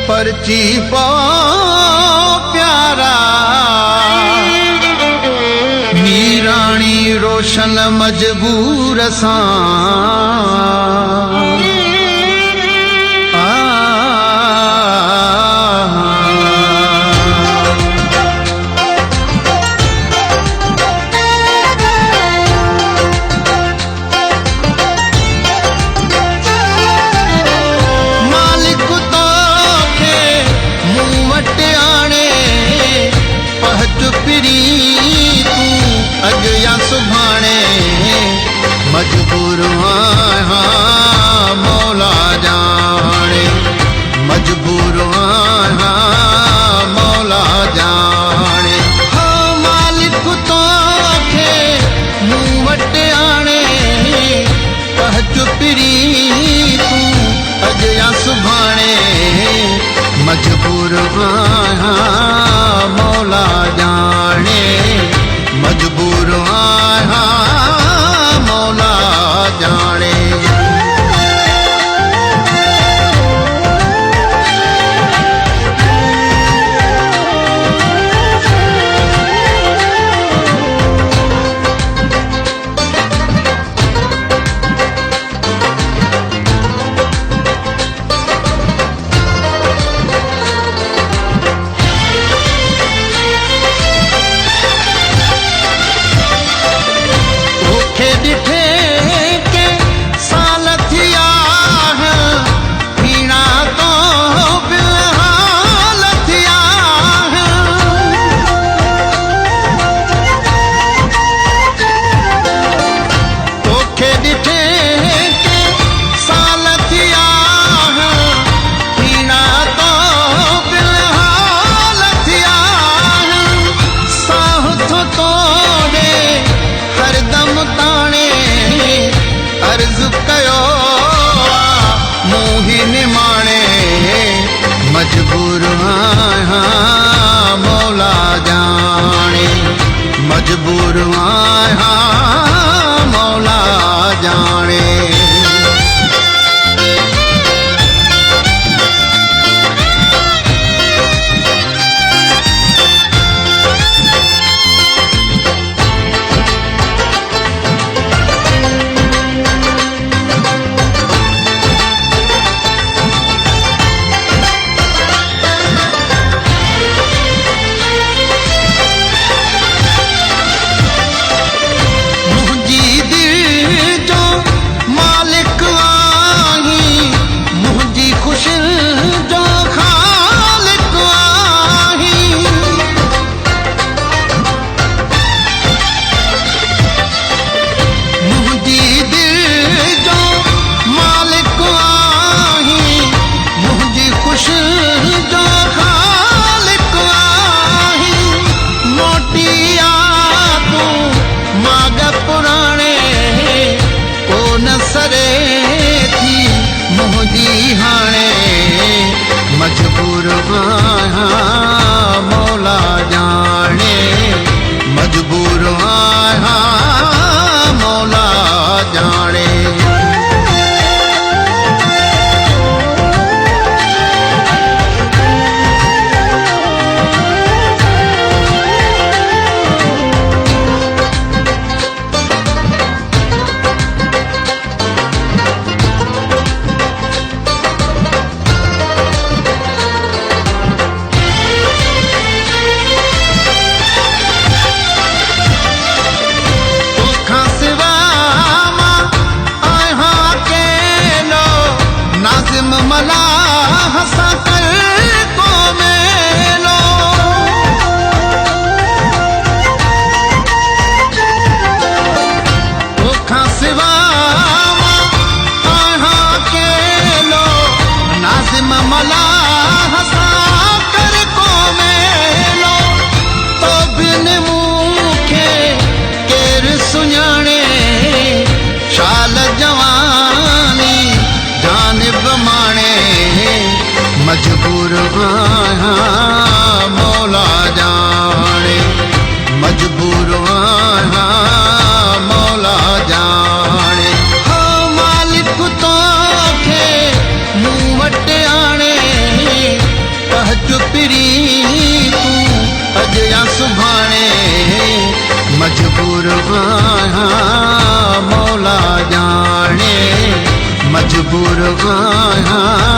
परची पो प्यारा मीराणी रोशन मजबूर सां मजबूर आहियां मौला जाने मजबूर आहियां मौला जाने हाँ मालिक तोखे मूं वटि आणे पहुच पिरी तूं अॼु या सुभाणे मजबूर आहियां मौला जाने मजबूर आहियां मौला जाने मजबूर आहियां मौला जाने मजबूर आहियां मौला जाने मजबूर आहियां मौला जाने मजबूर आहियां मौला जाने मजबूर आहियां मौला जाने मजबूर आहियां मौला जाने हाँ मालिक तोखे मूं वटि आणे आहियां मौला जाने मजबूर आहियां